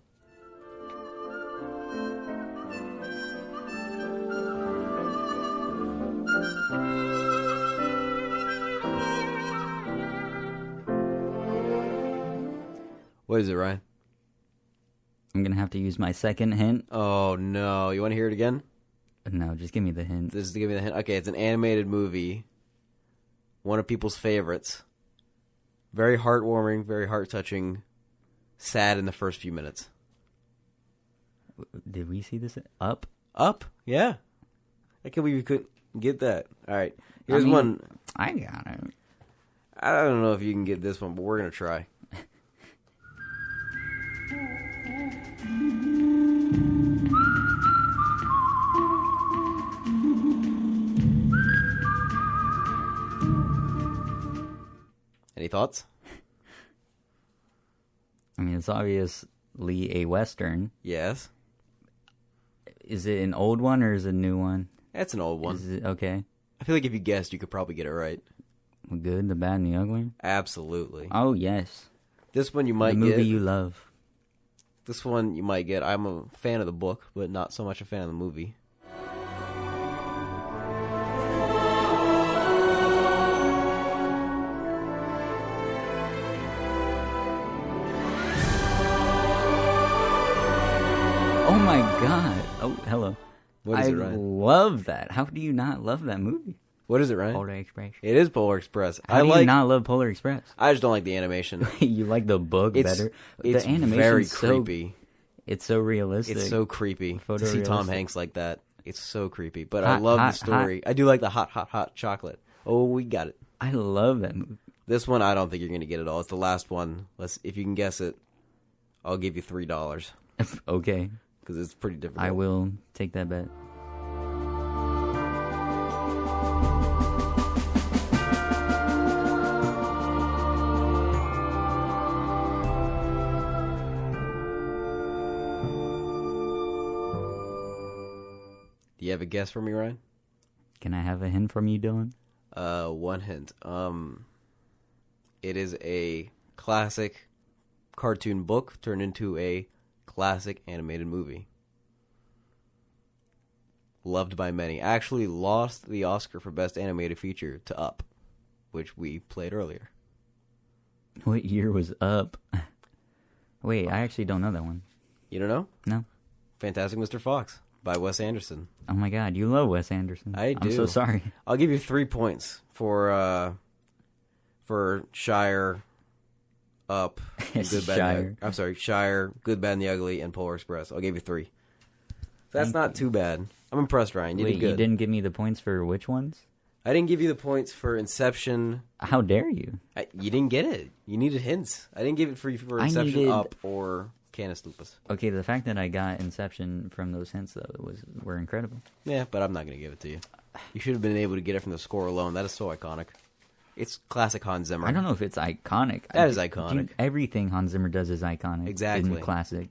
What is it, Ryan? I'm going to have to use my second hint. Oh, no. You want to hear it again? No, just give me the hint. This is to give you the hint. Okay, it's an animated movie. One of people's favorites. Very heartwarming, very heart-touching. Sad in the first few minutes. Did we see this? Up? Up? Yeah. I can't believe you couldn't get that. All right. Here's one. I got it. I don't know if you can get this one, but we're going to try. Any thoughts? I mean, it's obviously a Western. Yes. Is it an old one or is it a new one? That's an old one. Is it okay? I feel like if you guessed, you could probably get it right. The good, the bad, and the ugly? Absolutely. Oh, yes. This one you might The movie get. you love. This one you might get. I'm a fan of the book, but not so much a fan of the movie. Oh my god. Oh, hello. What is I it, Ryan? love that. How do you not love that movie? What is it, Ryan? Polar Express. It is Polar Express. How do you not love Polar Express? I just don't like the animation. You like the book better? It's The animation's very so- creepy. It's so realistic. It's so creepy to see Tom Photorealistic. Hanks like that. It's so creepy. But I Hot, love hot, the story. I do like the hot chocolate. Oh, we got it. I love that movie. This one, I don't think you're going to get it all. It's the last one. If you can guess it, I'll give you $3 Okay. because it's pretty difficult. I will take that bet. Do you have a guess for me, Ryan? Can I have a hint from you, Dylan? One hint. It is a classic cartoon book turned into a classic animated movie. Loved by many. Actually lost the Oscar for Best Animated Feature to Up, which we played earlier. What year was Up? Wait, I actually don't know that one. You don't know? No. Fantastic Mr. Fox by Wes Anderson. Oh my god, you love Wes Anderson. I do. I'm so sorry. I'll give you 3 points for Shire, Up, and Good, Bad, Shire. and the, I'm sorry, Shire, Good, Bad, and the Ugly, and Polar Express. I'll give you 3. That's Thank not you. too bad. I'm impressed, Ryan. You Wait, did good. you didn't give me the points for which ones? I didn't give you the points for Inception. How dare you? You didn't get it. You needed hints. I didn't give it for you for I Inception, needed- Up, or Canis Lupus. Okay, the fact that I got Inception from those hints though were incredible. Yeah, but I'm not going to give it to you. You should have been able to get it from the score alone. That is so iconic. It's classic Hans Zimmer. I don't know if it's iconic. That is iconic. Dude, everything Hans Zimmer does is iconic. Exactly. And classic.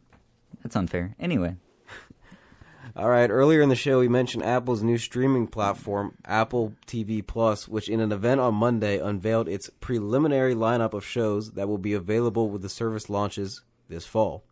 That's unfair. Anyway, All right, earlier in the show, we mentioned Apple's new streaming platform, Apple TV Plus, which in an event on Monday unveiled its preliminary lineup of shows that will be available when the service launches this fall.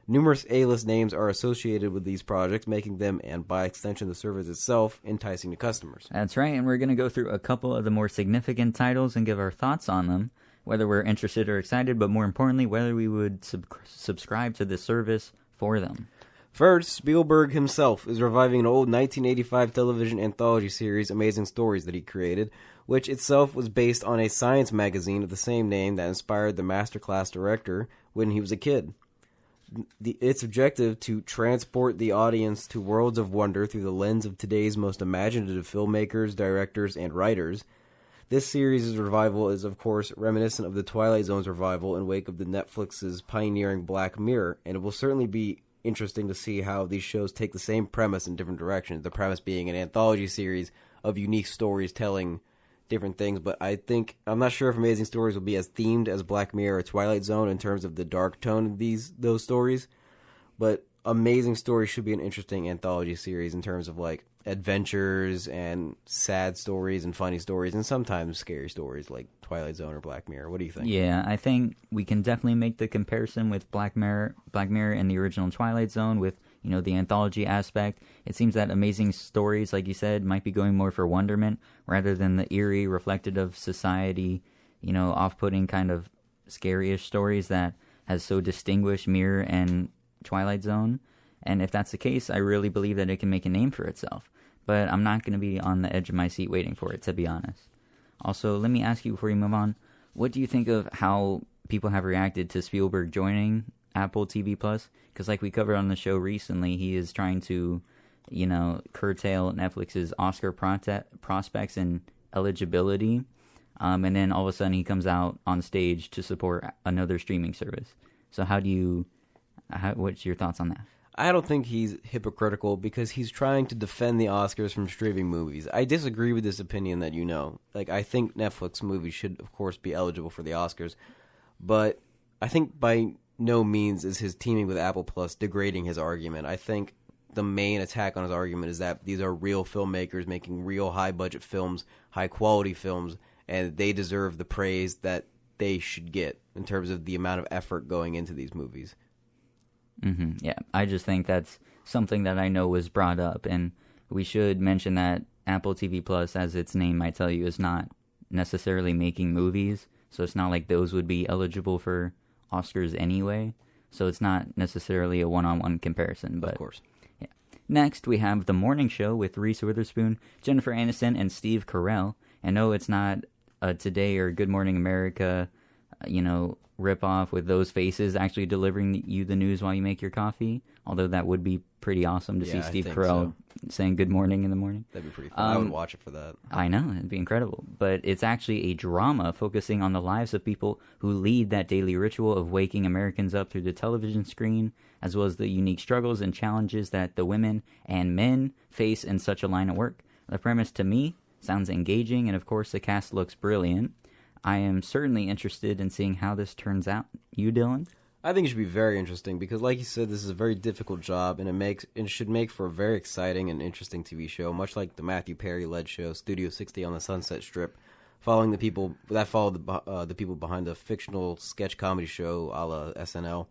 Numerous A-list names are associated with these projects, making them, and by extension the service itself, enticing to customers. That's right, and we're going to go through a couple of the more significant titles and give our thoughts on them, whether we're interested or excited, but more importantly, whether we would subscribe to this service for them. First, Spielberg himself is reviving an old 1985 television anthology series, Amazing Stories, that he created, which itself was based on a science magazine of the same name that inspired the masterclass director when he was a kid. Its objective to transport the audience to worlds of wonder through the lens of today's most imaginative filmmakers, directors, and writers. This series' revival is, of course, reminiscent of the Twilight Zone's revival in wake of the Netflix's pioneering Black Mirror, and it will certainly be interesting to see how these shows take the same premise in different directions. The premise being an anthology series of unique stories telling different things, but I'm not sure if Amazing Stories will be as themed as Black Mirror or Twilight Zone in terms of the dark tone of those stories, but Amazing Stories should be an interesting anthology series in terms of like adventures and sad stories and funny stories and sometimes scary stories like Twilight Zone or Black Mirror. What do you think? Yeah, I think we can definitely make the comparison with Black Mirror and the original Twilight Zone with, the anthology aspect. It seems that Amazing Stories, like you said, might be going more for wonderment rather than the eerie, reflective of society, off-putting kind of scary-ish stories that has so distinguished Mirror and Twilight Zone. And if that's the case, I really believe that it can make a name for itself. But I'm not going to be on the edge of my seat waiting for it, to be honest. Also, let me ask you before you move on, what do you think of how people have reacted to Spielberg joining Apple TV Plus? Because like we covered on the show recently, he is trying to, curtail Netflix's Oscar prospects and eligibility. And then all of a sudden he comes out on stage to support another streaming service. So what's your thoughts on that? I don't think he's hypocritical because he's trying to defend the Oscars from streaming movies. I disagree with this opinion that I think Netflix movies should, of course, be eligible for the Oscars. But I think by no means is his teaming with Apple Plus degrading his argument. I think the main attack on his argument is that these are real filmmakers making real high-budget films, high-quality films, and they deserve the praise that they should get in terms of the amount of effort going into these movies. Mm-hmm. Yeah, I just think that's something that I know was brought up, and we should mention that Apple TV Plus, as its name might tell you, is not necessarily making movies, so it's not like those would be eligible for Oscars anyway, so it's not necessarily a one-on-one comparison. But of course. Yeah. Next, we have The Morning Show with Reese Witherspoon, Jennifer Aniston, and Steve Carell. And no, it's not a Today or Good Morning America, rip-off with those faces actually delivering you the news while you make your coffee, although that would be pretty awesome to see Steve Carell saying good morning in the morning. That'd be pretty fun. I would watch it for that. I know, it'd be incredible. But it's actually a drama focusing on the lives of people who lead that daily ritual of waking Americans up through the television screen, as well as the unique struggles and challenges that the women and men face in such a line of work. The premise, to me, sounds engaging, and of course the cast looks brilliant. I am certainly interested in seeing how this turns out. You, Dylan? I think it should be very interesting because, like you said, this is a very difficult job, and it should make for a very exciting and interesting TV show, much like the Matthew Perry-led show Studio 60 on the Sunset Strip, following the people behind the fictional sketch comedy show a la SNL.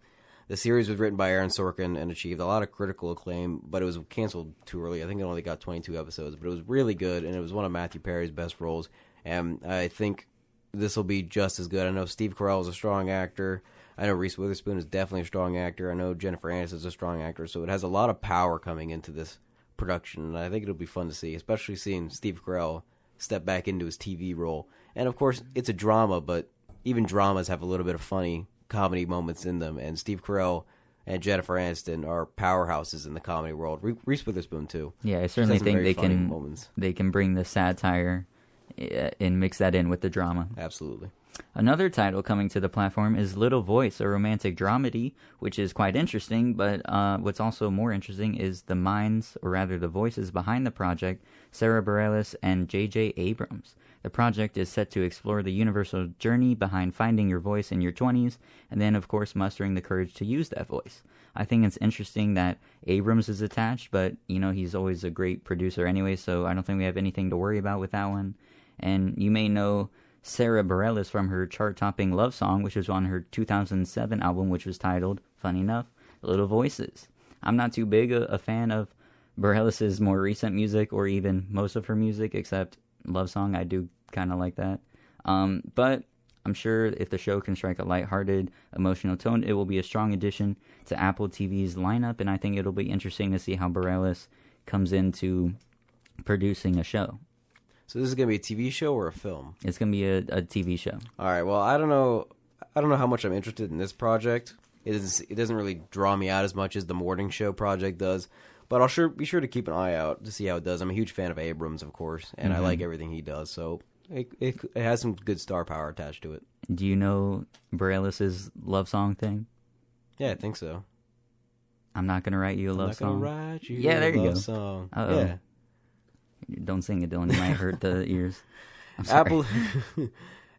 The series was written by Aaron Sorkin and achieved a lot of critical acclaim, but it was canceled too early. I think it only got 22 episodes, but it was really good, and it was one of Matthew Perry's best roles, and I think this will be just as good. I know Steve Carell is a strong actor. I know Reese Witherspoon is definitely a strong actor. I know Jennifer Aniston is a strong actor. So it has a lot of power coming into this production, and I think it'll be fun to see, especially seeing Steve Carell step back into his TV role. And, of course, it's a drama, but even dramas have a little bit of funny comedy moments in them, and Steve Carell and Jennifer Aniston are powerhouses in the comedy world. Reese Witherspoon, too. Yeah, I certainly think they can bring the satire and mix that in with the drama. Absolutely. Another title coming to the platform is Little Voice, a romantic dramedy, which is quite interesting, but what's also more interesting is the minds, or rather the voices behind the project, Sarah Bareilles and J.J. Abrams. The project is set to explore the universal journey behind finding your voice in your 20s, and then, of course, mustering the courage to use that voice. I think it's interesting that Abrams is attached, but, he's always a great producer anyway, so I don't think we have anything to worry about with that one. And you may know Sarah Bareilles from her chart-topping love song, which was on her 2007 album, which was titled, funny enough, Little Voices. I'm not too big a fan of Bareilles' more recent music, or even most of her music, except love song. I do kind of like that. But I'm sure if the show can strike a lighthearted, emotional tone, it will be a strong addition to Apple TV's lineup, and I think it'll be interesting to see how Bareilles comes into producing a show. So this is going to be a TV show or a film? It's going to be a TV show. All right. Well, I don't know how much I'm interested in this project. It doesn't really draw me out as much as the morning show project does. But I'll be sure to keep an eye out to see how it does. I'm a huge fan of Abrams, of course, and I like everything he does. So it has some good star power attached to it. Do you know Bareilles' love song thing? Yeah, I think so. I'm not going to write you a love song. I'm not going to write you there a you love go. song. Uh-oh. Yeah. Don't sing it, Dylan. It might hurt the ears. I'm sorry.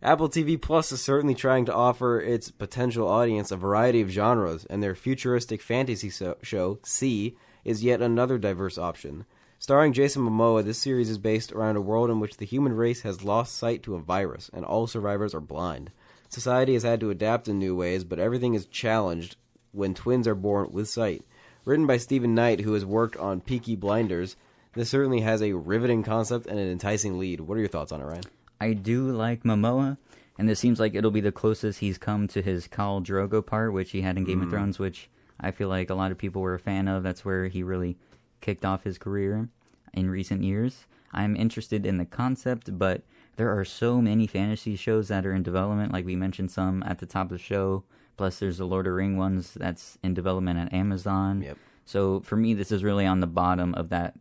Apple TV Plus is certainly trying to offer its potential audience a variety of genres, and their futuristic fantasy show, See, is yet another diverse option. Starring Jason Momoa, this series is based around a world in which the human race has lost sight to a virus, and all survivors are blind. Society has had to adapt in new ways, but everything is challenged when twins are born with sight. Written by Stephen Knight, who has worked on Peaky Blinders, this certainly has a riveting concept and an enticing lead. What are your thoughts on it, Ryan? I do like Momoa, and this seems like it'll be the closest he's come to his Khal Drogo part, which he had in Game of Thrones, which I feel like a lot of people were a fan of. That's where he really kicked off his career in recent years. I'm interested in the concept, but there are so many fantasy shows that are in development, like we mentioned some at the top of the show, plus there's the Lord of the Rings ones that's in development at Amazon. Yep. So for me, this is really on the bottom of that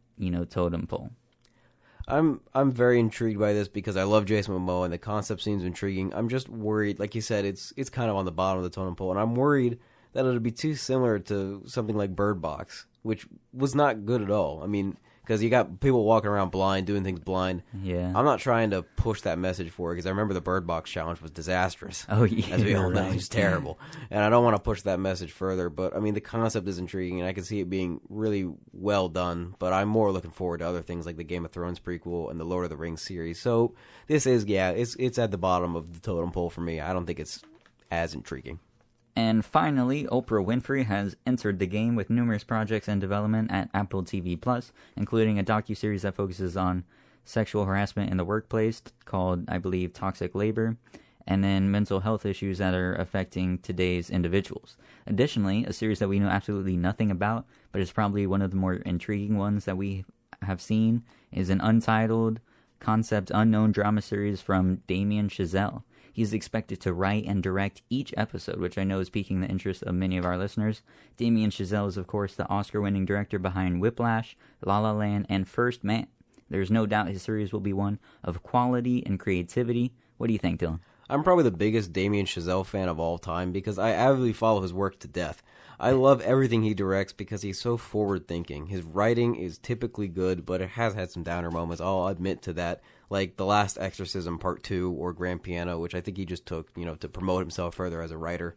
totem pole. I'm very intrigued by this because I love Jason Momoa and the concept seems intriguing. I'm just worried, like you said, it's kind of on the bottom of the totem pole, and I'm worried that it'll be too similar to something like Bird Box, which was not good at all. I mean, because you got people walking around blind, doing things blind. Yeah. I'm not trying to push that message forward because I remember the Bird Box challenge was disastrous. Oh, yeah. As we all know, right. it was terrible. And I don't want to push that message further, but I mean, the concept is intriguing and I can see it being really well done, but I'm more looking forward to other things like the Game of Thrones prequel and the Lord of the Rings series. So this is, it's at the bottom of the totem pole for me. I don't think it's as intriguing. And finally, Oprah Winfrey has entered the game with numerous projects in development at Apple TV+, including a docuseries that focuses on sexual harassment in the workplace called, I believe, Toxic Labor, and then mental health issues that are affecting today's individuals. Additionally, a series that we know absolutely nothing about, but is probably one of the more intriguing ones that we have seen, is an untitled, concept unknown drama series from Damien Chazelle. He's expected to write and direct each episode, which I know is piquing the interest of many of our listeners. Damien Chazelle is, of course, the Oscar-winning director behind Whiplash, La La Land, and First Man. There's no doubt his series will be one of quality and creativity. What do you think, Dylan? I'm probably the biggest Damien Chazelle fan of all time because I avidly follow his work to death. I love everything he directs because he's so forward-thinking. His writing is typically good, but it has had some downer moments. I'll admit to that, like The Last Exorcism Part 2 or Grand Piano, which I think he just took, to promote himself further as a writer.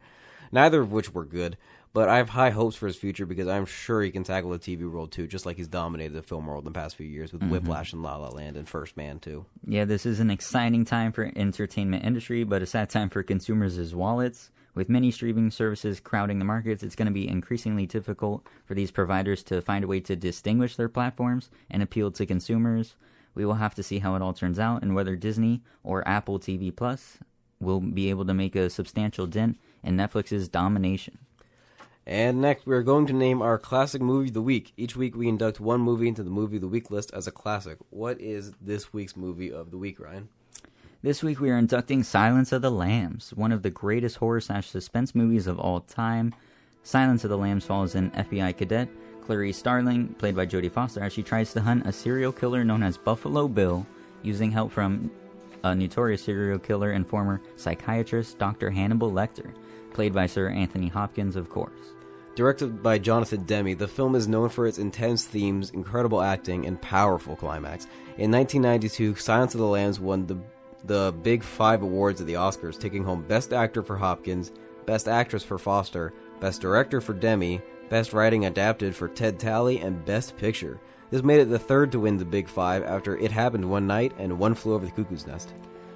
Neither of which were good, but I have high hopes for his future because I'm sure he can tackle the TV world too, just like he's dominated the film world in the past few years with Whiplash and La La Land and First Man too. Yeah, this is an exciting time for entertainment industry, but a sad time for consumers' wallets. With many streaming services crowding the markets, it's going to be increasingly difficult for these providers to find a way to distinguish their platforms and appeal to consumers. We will have to see how it all turns out and whether Disney or Apple TV Plus will be able to make a substantial dent in Netflix's domination. And next, we're going to name our Classic Movie of the Week. Each week, we induct one movie into the Movie of the Week list as a classic. What is this week's Movie of the Week, Ryan? This week we are inducting Silence of the Lambs, one of the greatest horror/suspense movies of all time. Silence of the Lambs follows an FBI cadet, Clarice Starling, played by Jodie Foster, as she tries to hunt a serial killer known as Buffalo Bill, using help from a notorious serial killer and former psychiatrist Dr. Hannibal Lecter, played by Sir Anthony Hopkins, of course. Directed by Jonathan Demme, the film is known for its intense themes, incredible acting, and powerful climax. In 1992, Silence of the Lambs won the Big Five awards at the Oscars, taking home Best Actor for Hopkins, Best Actress for Foster, Best Director for Demme, Best Writing Adapted for Ted Tally, and Best Picture. This made it the third to win the Big Five after It Happened One Night and One Flew Over the Cuckoo's Nest.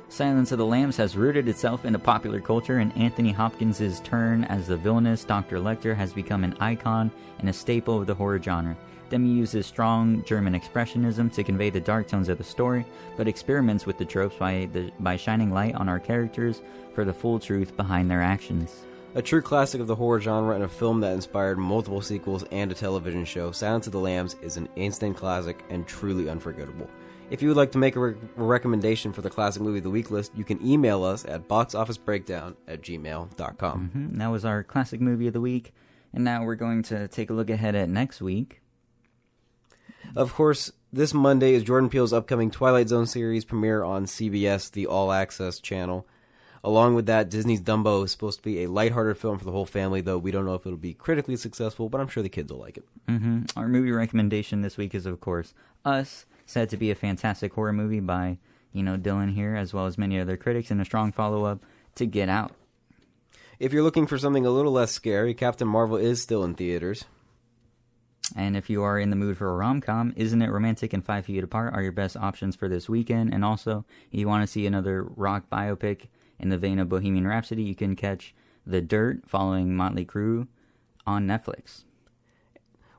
Silence of the Lambs has rooted itself into popular culture, and Anthony Hopkins' turn as the villainous Dr. Lecter has become an icon and a staple of the horror genre. Demme uses strong German expressionism to convey the dark tones of the story, but experiments with the tropes by shining light on our characters for the full truth behind their actions. A true classic of the horror genre and a film that inspired multiple sequels and a television show, Silence of the Lambs is an instant classic and truly unforgettable. If you would like to make a recommendation for the Classic Movie of the Week list, you can email us at boxofficebreakdown@gmail.com. That was our Classic Movie of the Week, and now we're going to take a look ahead at next week. Of course, this Monday is Jordan Peele's upcoming Twilight Zone series premiere on CBS, the All Access channel. Along with that, Disney's Dumbo is supposed to be a lighthearted film for the whole family, though we don't know if it'll be critically successful, but I'm sure the kids will like it. Our movie recommendation this week is, of course, Us, said to be a fantastic horror movie by, Dylan here, as well as many other critics, and a strong follow-up to Get Out. If you're looking for something a little less scary, Captain Marvel is still in theaters. And if you are in the mood for a rom-com, Isn't It Romantic and 5 Feet Apart are your best options for this weekend. And also, if you want to see another rock biopic in the vein of Bohemian Rhapsody, you can catch The Dirt following Motley Crue on Netflix.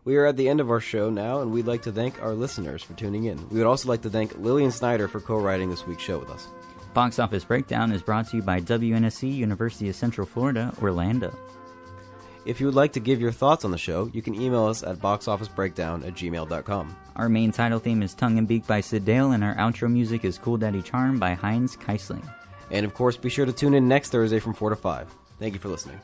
We are at the end of our show now, and we'd like to thank our listeners for tuning in. We would also like to thank Lillian Snyder for co-writing this week's show with us. Box Office Breakdown is brought to you by WNSC, University of Central Florida, Orlando. If you would like to give your thoughts on the show, you can email us at boxofficebreakdown@gmail.com. Our main title theme is Tongue and Beak by Sid Dale, and our outro music is Cool Daddy Charm by Heinz Keisling. And of course, be sure to tune in next Thursday from 4 to 5. Thank you for listening.